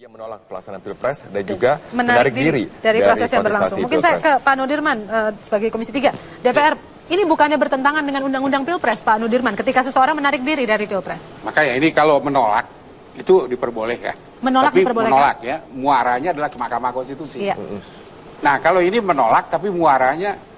yang menolak pelaksanaan Pilpres dan juga menarik diri dari proses yang berlangsung. Mungkin saya ke Pak Nudirman sebagai Komisi 3 DPR. Ini bukannya bertentangan dengan Undang-Undang Pilpres, Pak Nudirman, ketika seseorang menarik diri dari Pilpres? Makanya ini kalau menolak itu diperbolehkan. Menolak tapi diperbolehkan. Menolak ya, muaranya adalah ke Mahkamah Konstitusi. Iya. Nah kalau ini menolak tapi muaranya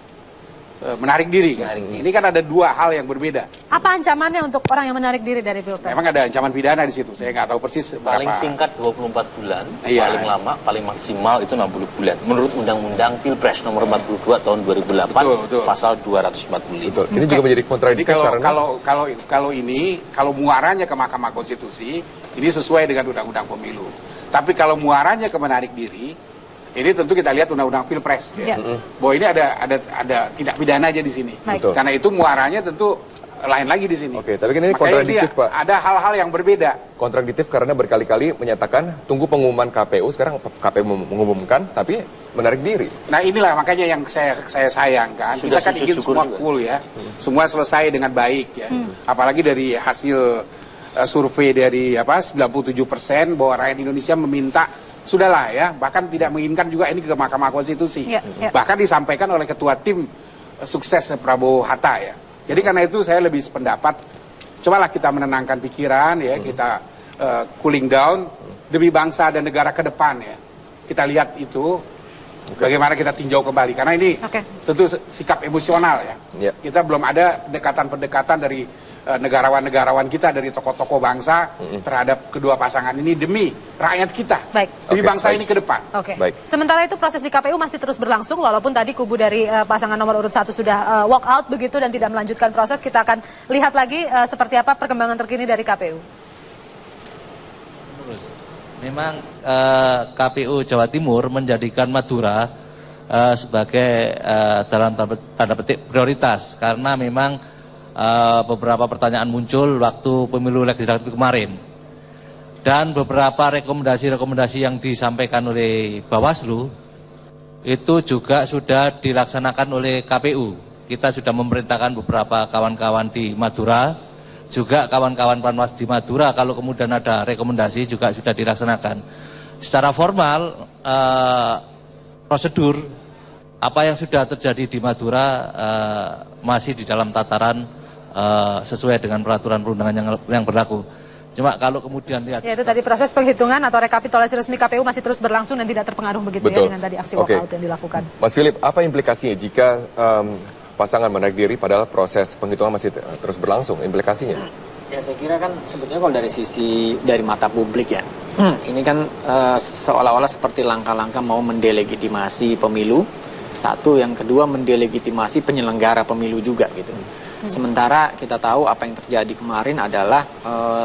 menarik diri kan. Ini kan ada dua hal yang berbeda. Apa ancamannya untuk orang yang menarik diri dari Pilpres? Memang ada ancaman pidana di situ. Saya nggak tahu persis berapa. Paling singkat 24 bulan, Iya. paling lama, paling maksimal itu 60 bulan. Menurut Undang-Undang Pilpres nomor 42 tahun 2008, Betul. pasal 245. Betul. Ini juga menjadi kontradiktif Jadi karena kalau muaranya ke Mahkamah Konstitusi, ini sesuai dengan Undang-Undang Pemilu. Tapi kalau muaranya ke menarik diri, ini tentu kita lihat Undang-Undang Pilpres ya. Bahwa ini ada tidak pidana aja di sini. Betul. Karena itu muaranya tentu lain lagi di sini. Oke, tapi kan ini Makanya kontradiktif, Pak. Ada hal-hal yang berbeda. Kontradiktif karena berkali-kali menyatakan tunggu pengumuman KPU, sekarang KPU mengumumkan tapi menarik diri. Nah inilah makanya yang saya sayangkan. Sudah Kita kan ingin semua juga. cool ya. Semua selesai dengan baik ya. Apalagi dari hasil survei dari 97% bahwa rakyat Indonesia meminta sudahlah ya, bahkan tidak menginginkan juga ini ke Mahkamah Konstitusi. Bahkan disampaikan oleh ketua tim sukses Prabowo Hatta ya. Jadi karena itu saya lebih sependapat, cobalah kita menenangkan pikiran ya, kita cooling down demi bangsa dan negara ke depan ya. Kita lihat itu bagaimana kita tinjau kembali karena ini tentu sikap emosional ya. Kita belum ada pendekatan-pendekatan dari negarawan-negarawan kita, dari tokoh-tokoh bangsa terhadap kedua pasangan ini demi rakyat kita, demi bangsa ini ke depan. Sementara itu proses di KPU masih terus berlangsung, walaupun tadi kubu dari pasangan nomor urut 1 sudah walk out begitu dan tidak melanjutkan proses. Kita akan lihat lagi seperti apa perkembangan terkini dari KPU. Memang KPU Jawa Timur menjadikan Madura sebagai dalam tanda petik prioritas karena memang beberapa pertanyaan muncul waktu pemilu legislatif kemarin dan beberapa rekomendasi-rekomendasi yang disampaikan oleh Bawaslu itu juga sudah dilaksanakan oleh KPU. Kita sudah memerintahkan beberapa kawan-kawan di Madura, juga kawan-kawan Panwas di Madura, kalau kemudian ada rekomendasi juga sudah dilaksanakan. Secara formal, prosedur apa yang sudah terjadi di Madura masih di dalam tataran sesuai dengan peraturan perundangan yang berlaku. Cuma kalau kemudian lihat ya itu tadi proses penghitungan atau rekapitulasi resmi KPU masih terus berlangsung dan tidak terpengaruh begitu ya dengan tadi aksi walkout yang dilakukan. Mas Philip, apa implikasinya jika pasangan menarik diri padahal proses penghitungan masih terus berlangsung? Implikasinya? Ya saya kira kan sebetulnya kalau dari mata publik ya, ini kan seolah-olah seperti langkah-langkah mau mendelegitimasi pemilu. Satu, yang kedua mendelegitimasi penyelenggara pemilu juga gitu. Sementara kita tahu apa yang terjadi kemarin adalah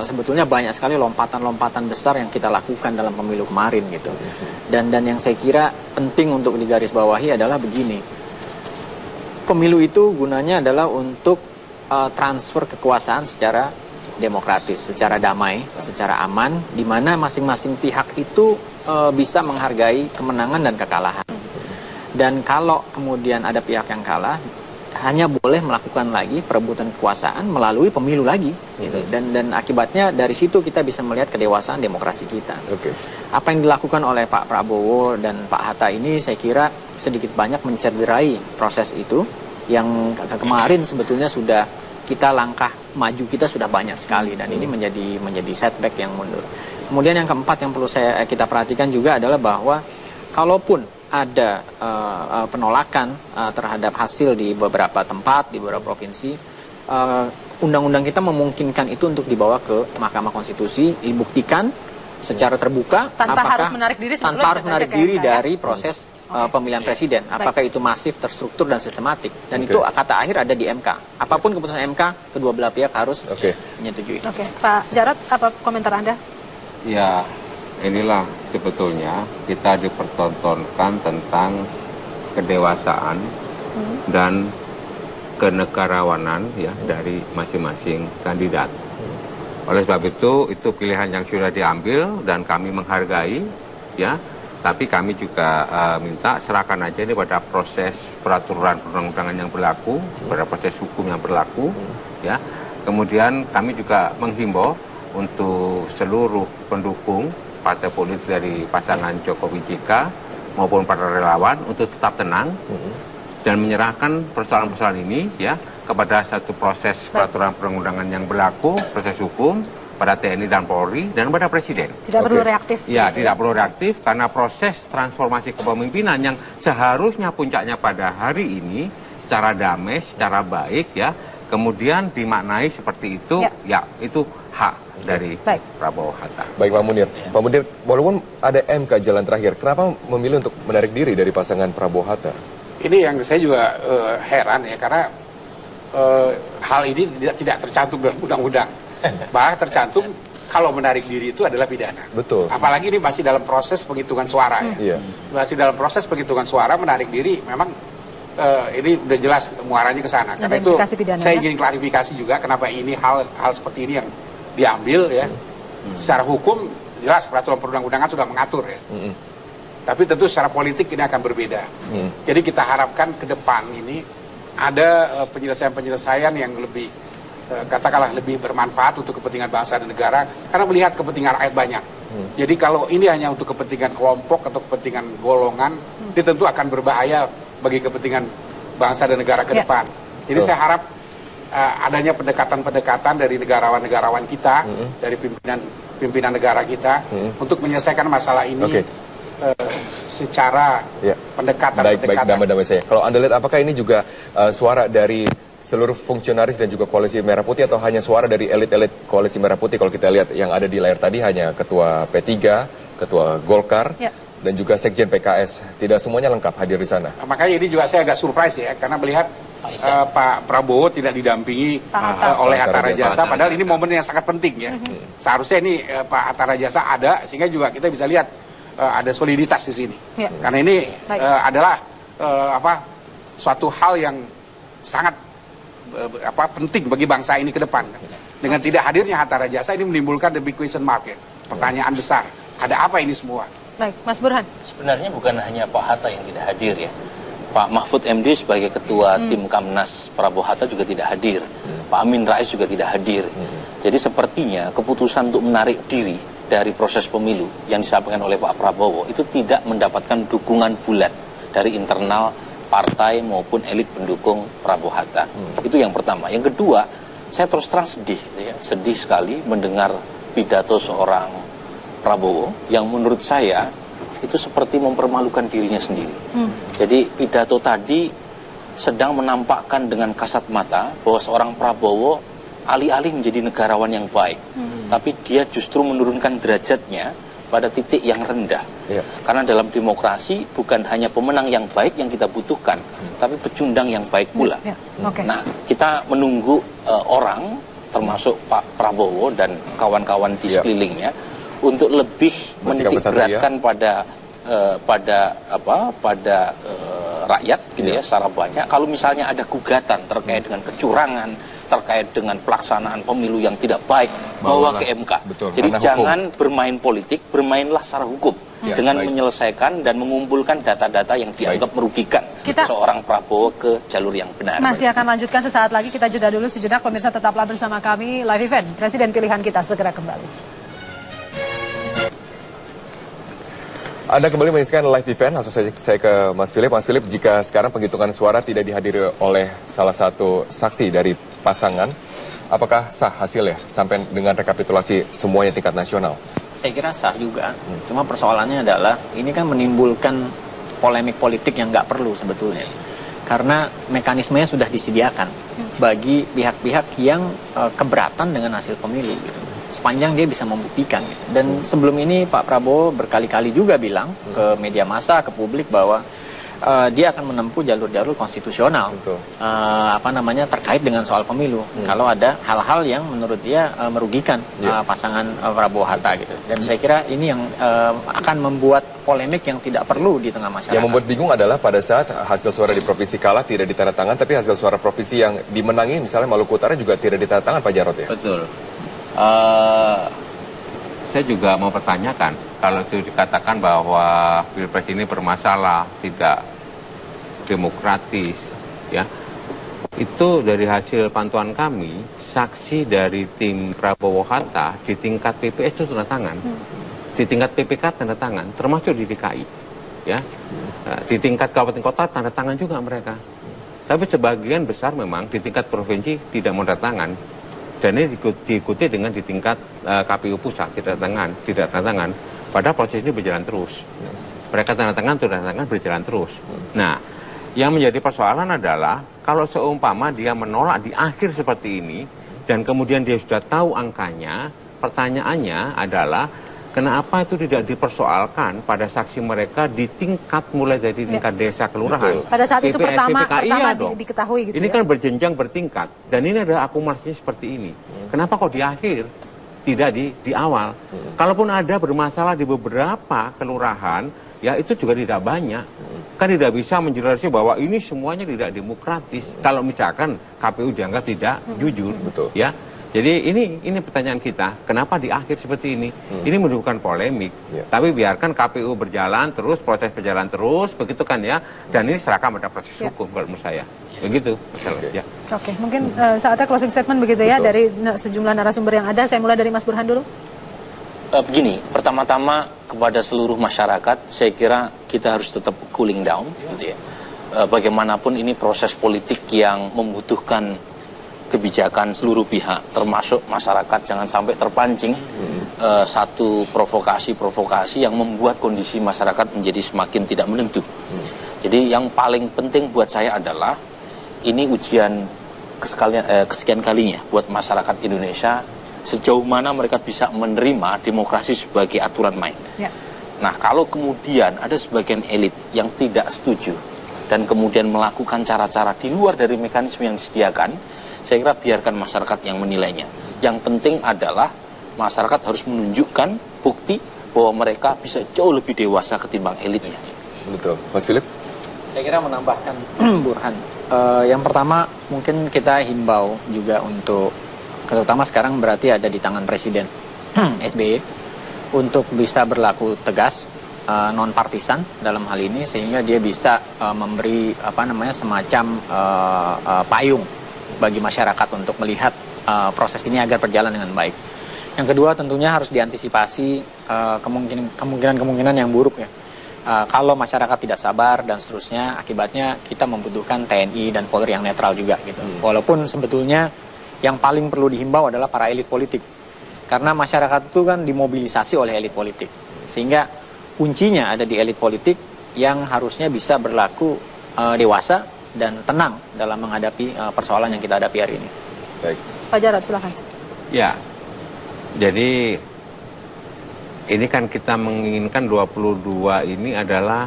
sebetulnya banyak sekali lompatan-lompatan besar yang kita lakukan dalam pemilu kemarin gitu. Dan yang saya kira penting untuk digarisbawahi adalah begini. Pemilu itu gunanya adalah untuk transfer kekuasaan secara demokratis, secara damai, secara aman, di mana masing-masing pihak itu bisa menghargai kemenangan dan kekalahan. Dan kalau kemudian ada pihak yang kalah, hanya boleh melakukan lagi perebutan kekuasaan melalui pemilu lagi gitu. Dan akibatnya dari situ kita bisa melihat kedewasaan demokrasi kita. Apa yang dilakukan oleh Pak Prabowo dan Pak Hatta ini saya kira sedikit banyak mencederai proses itu yang kemarin sebetulnya sudah kita langkah maju kita sudah banyak sekali dan ini menjadi setback yang mundur. Kemudian yang keempat yang perlu kita perhatikan juga adalah bahwa kalaupun ada penolakan terhadap hasil di beberapa tempat, di beberapa provinsi, undang-undang kita memungkinkan itu untuk dibawa ke Mahkamah Konstitusi, dibuktikan secara terbuka tanpa harus menarik diri dari proses pemilihan presiden, apakah itu masif, terstruktur dan sistematik, dan itu kata akhir ada di MK. Apapun keputusan MK, kedua belah pihak harus menyetujui. Pak Jarod, apa komentar Anda? Ya, inilah sebetulnya kita dipertontonkan tentang kedewasaan dan kenegarawanan ya dari masing-masing kandidat. Oleh sebab itu pilihan yang sudah diambil dan kami menghargai ya, tapi kami juga minta serahkan aja ini pada proses peraturan perundang-undangan yang berlaku, pada proses hukum yang berlaku ya. Kemudian kami juga menghimbau untuk seluruh pendukung partai politik dari pasangan Jokowi JK maupun para relawan untuk tetap tenang dan menyerahkan persoalan-persoalan ini ya kepada satu proses peraturan perundang-undangan yang berlaku, proses hukum pada TNI dan Polri dan pada Presiden. Tidak perlu reaktif. Ya, tidak perlu reaktif karena proses transformasi kepemimpinan yang seharusnya puncaknya pada hari ini secara damai, secara baik ya, kemudian dimaknai seperti itu, ya itu hak dari Prabowo Hatta. Baik Pak Munir. Pak Munir, walaupun ada MK jalan terakhir, kenapa memilih untuk menarik diri dari pasangan Prabowo Hatta? Ini yang saya juga heran ya, karena hal ini tidak tercantum dalam undang-undang. Bahkan tercantum kalau menarik diri itu adalah pidana. Betul. Apalagi ini masih dalam proses penghitungan suara ya. Masih dalam proses penghitungan suara, menarik diri memang ini udah jelas muaranya ke sana. Karena itu saya ingin klarifikasi juga kenapa ini hal seperti ini yang diambil ya. Secara hukum jelas peraturan perundang-undangan sudah mengatur ya. Tapi tentu secara politik ini akan berbeda. Jadi kita harapkan ke depan ini ada penyelesaian-penyelesaian yang lebih katakanlah lebih bermanfaat untuk kepentingan bangsa dan negara karena melihat kepentingan rakyat banyak. Jadi kalau ini hanya untuk kepentingan kelompok atau kepentingan golongan, ini tentu akan berbahaya bagi kepentingan bangsa dan negara ke depan. Jadi saya harap adanya pendekatan-pendekatan dari negarawan-negarawan kita, dari pimpinan negara kita untuk menyelesaikan masalah ini secara pendekatan-pendekatan. Baik, damai saya. Kalau Anda lihat apakah ini juga suara dari seluruh fungsionaris dan juga Koalisi Merah Putih atau hanya suara dari elit-elit Koalisi Merah Putih? Kalau kita lihat yang ada di layar tadi hanya Ketua P3, Ketua Golkar, dan juga Sekjen PKS. Tidak semuanya lengkap hadir di sana. Makanya ini juga saya agak surprise ya, karena melihat Pak Prabowo tidak didampingi oleh Hatta Rajasa, padahal ini momen yang sangat penting ya. Seharusnya ini Pak Hatta Rajasa ada, sehingga juga kita bisa lihat ada soliditas di sini. Karena ini adalah suatu hal yang sangat penting bagi bangsa ini ke depan. Dengan tidak hadirnya Hatta Rajasa ini menimbulkan the big question mark ya. Pertanyaan besar, ada apa ini semua? Baik, Mas Burhan. Sebenarnya bukan hanya Pak Hatta yang tidak hadir ya. Pak Mahfud MD sebagai ketua tim Kamnas Prabowo Hatta juga tidak hadir. Pak Amin Rais juga tidak hadir. Jadi sepertinya keputusan untuk menarik diri dari proses pemilu yang disampaikan oleh Pak Prabowo itu tidak mendapatkan dukungan bulat dari internal partai maupun elit pendukung Prabowo Hatta. Itu yang pertama. Yang kedua, saya terus terang sedih ya. Sedih sekali mendengar pidato seorang Prabowo yang menurut saya itu seperti mempermalukan dirinya sendiri. Jadi pidato tadi sedang menampakkan dengan kasat mata bahwa seorang Prabowo alih-alih menjadi negarawan yang baik, tapi dia justru menurunkan derajatnya pada titik yang rendah. Karena dalam demokrasi bukan hanya pemenang yang baik yang kita butuhkan, tapi pecundang yang baik pula. Nah, kita menunggu orang termasuk Pak Prabowo dan kawan-kawan di sekelilingnya untuk lebih menitik beratkan pada rakyat gitu ya secara banyak. Kalau misalnya ada gugatan terkait dengan kecurangan, terkait dengan pelaksanaan pemilu yang tidak baik, bawa ke MK. Jadi jangan bermain politik, bermainlah secara hukum dengan menyelesaikan dan mengumpulkan data-data yang dianggap merugikan seorang Prabowo ke jalur yang benar. Masih akan lanjutkan sesaat lagi, kita jeda dulu sejenak. Pemirsa tetaplah bersama kami, live event Presiden Pilihan Kita segera kembali. Anda kembali menyaksikan live event, langsung saya ke Mas Philip. Mas Philip, jika sekarang penghitungan suara tidak dihadiri oleh salah satu saksi dari pasangan, apakah sah hasilnya sampai dengan rekapitulasi semuanya tingkat nasional? Saya kira sah juga. Cuma persoalannya adalah ini kan menimbulkan polemik politik yang nggak perlu sebetulnya. Karena mekanismenya sudah disediakan bagi pihak-pihak yang keberatan dengan hasil pemilu gitu. Sepanjang dia bisa membuktikan gitu. Dan sebelum ini Pak Prabowo berkali-kali juga bilang ke media massa, ke publik bahwa dia akan menempuh jalur-jalur konstitusional terkait dengan soal pemilu. Kalau ada hal-hal yang menurut dia merugikan pasangan Prabowo Hatta gitu. Dan saya kira ini yang akan membuat polemik yang tidak perlu di tengah masyarakat. Yang membuat bingung adalah pada saat hasil suara di provinsi kalah tidak ditandatangan, tapi hasil suara provinsi yang dimenangi misalnya Maluku Utara juga tidak ditandatangan, Pak Jarod ya? Betul. Saya juga mau pertanyakan, kalau itu dikatakan bahwa Pilpres ini bermasalah, tidak demokratis, ya, itu dari hasil pantauan kami, saksi dari tim Prabowo Hatta di tingkat PPS itu tanda tangan. di tingkat PPK tanda tangan, termasuk di DKI, ya, di tingkat kabupaten kota tanda tangan juga mereka. Tapi sebagian besar memang di tingkat provinsi tidak mau tanda tangan, dan ini diikuti dengan di tingkat KPU pusat tidak tanda tangan. Padahal proses ini berjalan terus. Mereka tanda tangan berjalan terus. Nah, yang menjadi persoalan adalah kalau seumpama dia menolak di akhir seperti ini dan kemudian dia sudah tahu angkanya, pertanyaannya adalah kenapa itu tidak dipersoalkan pada saksi mereka di tingkat mulai dari tingkat desa kelurahan. Pada saat itu pertama diketahui gitu. Ini kan berjenjang bertingkat dan ini adalah akumulasinya seperti ini. Kenapa kok di akhir tidak di awal? Kalaupun ada bermasalah di beberapa kelurahan, ya itu juga tidak banyak. Kan tidak bisa menjelaskan bahwa ini semuanya tidak demokratis. Kalau misalkan KPU dianggap tidak jujur, ya. Jadi ini pertanyaan kita, kenapa di akhir seperti ini? Ini menimbulkan polemik. Tapi biarkan KPU berjalan terus, proses berjalan terus, begitu kan ya. Dan ini serahkan pada proses hukum kalau menurut saya. Begitu. Ya. Oke, mungkin saatnya closing statement begitu ya dari sejumlah narasumber yang ada. Saya mulai dari Mas Burhan dulu. Begini, pertama-tama kepada seluruh masyarakat, saya kira kita harus tetap cooling down, gitu ya. Bagaimanapun ini proses politik yang membutuhkan kebijakan seluruh pihak, termasuk masyarakat, jangan sampai terpancing satu provokasi yang membuat kondisi masyarakat menjadi semakin tidak menentu. Jadi yang paling penting buat saya adalah ini ujian kesekian kalinya buat masyarakat Indonesia sejauh mana mereka bisa menerima demokrasi sebagai aturan main. Ya. Nah, kalau kemudian ada sebagian elit yang tidak setuju dan kemudian melakukan cara-cara di luar dari mekanisme yang disediakan, saya kira biarkan masyarakat yang menilainya. Yang penting adalah masyarakat harus menunjukkan bukti bahwa mereka bisa jauh lebih dewasa ketimbang elitnya. Betul. Mas Philip? Saya kira menambahkan Burhan. Yang pertama mungkin kita himbau juga untuk, terutama sekarang berarti ada di tangan Presiden SBY, untuk bisa berlaku tegas, non partisan dalam hal ini, sehingga dia bisa memberi semacam payung bagi masyarakat untuk melihat proses ini agar berjalan dengan baik. Yang kedua tentunya harus diantisipasi kemungkinan yang buruk ya. Kalau masyarakat tidak sabar dan seterusnya, akibatnya kita membutuhkan TNI dan Polri yang netral juga gitu. Walaupun sebetulnya yang paling perlu dihimbau adalah para elit politik. Karena masyarakat itu kan dimobilisasi oleh elit politik. Sehingga kuncinya ada di elit politik yang harusnya bisa berlaku dewasa dan tenang dalam menghadapi persoalan yang kita hadapi hari ini. Baik. Pak Jarod, silakan. Ya, jadi ini kan kita menginginkan 22 ini adalah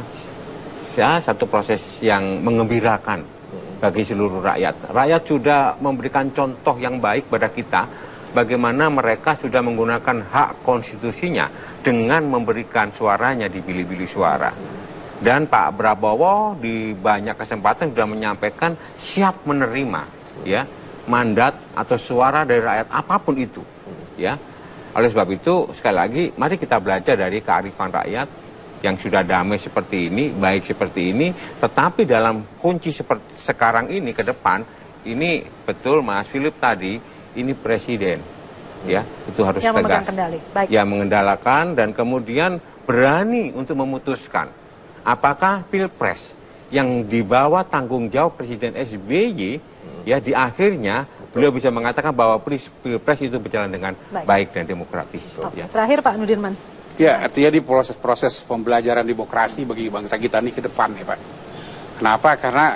satu proses yang mengembirakan bagi seluruh rakyat. Rakyat sudah memberikan contoh yang baik pada kita, bagaimana mereka sudah menggunakan hak konstitusinya dengan memberikan suaranya di bilik-bilik suara. Dan Pak Prabowo di banyak kesempatan sudah menyampaikan siap menerima ya mandat atau suara dari rakyat apapun itu ya. Oleh sebab itu sekali lagi mari kita belajar dari kearifan rakyat yang sudah damai seperti ini, baik seperti ini, tetapi dalam kunci seperti sekarang ini ke depan ini betul Mas Philip tadi, ini presiden ya, itu harus yang tegas ya, mengendalikan dan kemudian berani untuk memutuskan apakah Pilpres yang dibawa tanggung jawab Presiden SBY ya di akhirnya beliau bisa mengatakan bahwa Pilpres itu berjalan dengan baik dan demokratis. Ya. Terakhir Pak Nudirman. Ya, artinya di proses pembelajaran demokrasi bagi bangsa kita ini ke depan ya Pak. Kenapa? Karena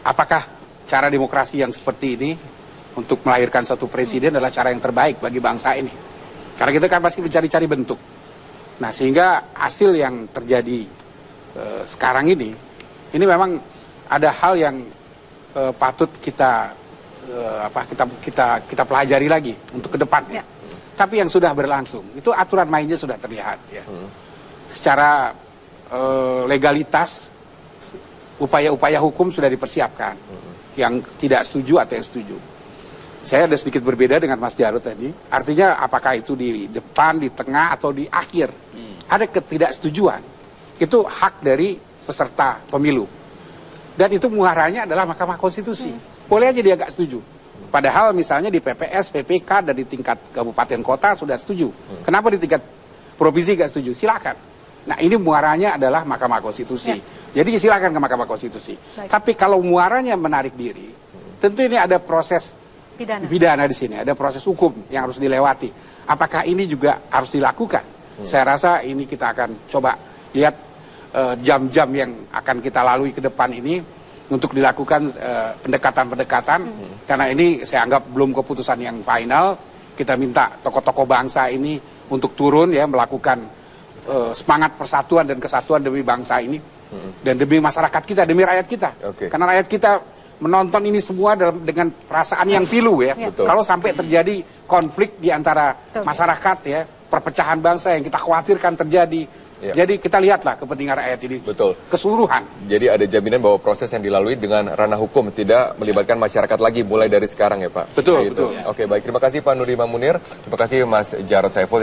apakah cara demokrasi yang seperti ini untuk melahirkan satu presiden adalah cara yang terbaik bagi bangsa ini? Karena kita kan pasti mencari-cari bentuk. Nah, sehingga hasil yang terjadi sekarang ini memang ada hal yang patut kita pelajari lagi untuk ke depan. Ya. Tapi yang sudah berlangsung itu aturan mainnya sudah terlihat. Ya. Secara legalitas, upaya-upaya hukum sudah dipersiapkan. Yang tidak setuju atau yang setuju. Saya ada sedikit berbeda dengan Mas Jarod tadi. Artinya apakah itu di depan, di tengah, atau di akhir. Ada ketidaksetujuan. Itu hak dari peserta pemilu. Dan itu muaranya adalah Mahkamah Konstitusi. Boleh aja dia nggak setuju. Padahal misalnya di PPS, PPK, dan di tingkat kabupaten kota sudah setuju. Kenapa di tingkat provinsi nggak setuju? Silakan. Nah ini muaranya adalah Mahkamah Konstitusi. Jadi silakan ke Mahkamah Konstitusi. Tapi kalau muaranya menarik diri, tentu ini ada proses pidana di sini, ada proses hukum yang harus dilewati. Apakah ini juga harus dilakukan? Saya rasa ini kita akan coba lihat jam-jam yang akan kita lalui ke depan ini untuk dilakukan pendekatan-pendekatan. Karena ini saya anggap belum keputusan yang final. Kita minta tokoh-tokoh bangsa ini untuk turun ya melakukan semangat persatuan dan kesatuan demi bangsa ini dan demi masyarakat kita, demi rakyat kita. Karena rakyat kita menonton ini semua dengan perasaan yang pilu ya. Kalau sampai terjadi konflik di antara masyarakat ya, perpecahan bangsa yang kita khawatirkan terjadi. Jadi kita lihatlah kepentingan rakyat ini keseluruhan. Jadi ada jaminan bahwa proses yang dilalui dengan ranah hukum tidak melibatkan masyarakat lagi mulai dari sekarang ya Pak. Betul. Oke, baik. Terima kasih Pak Nurima Munir. Terima kasih Mas Jarod Saiful.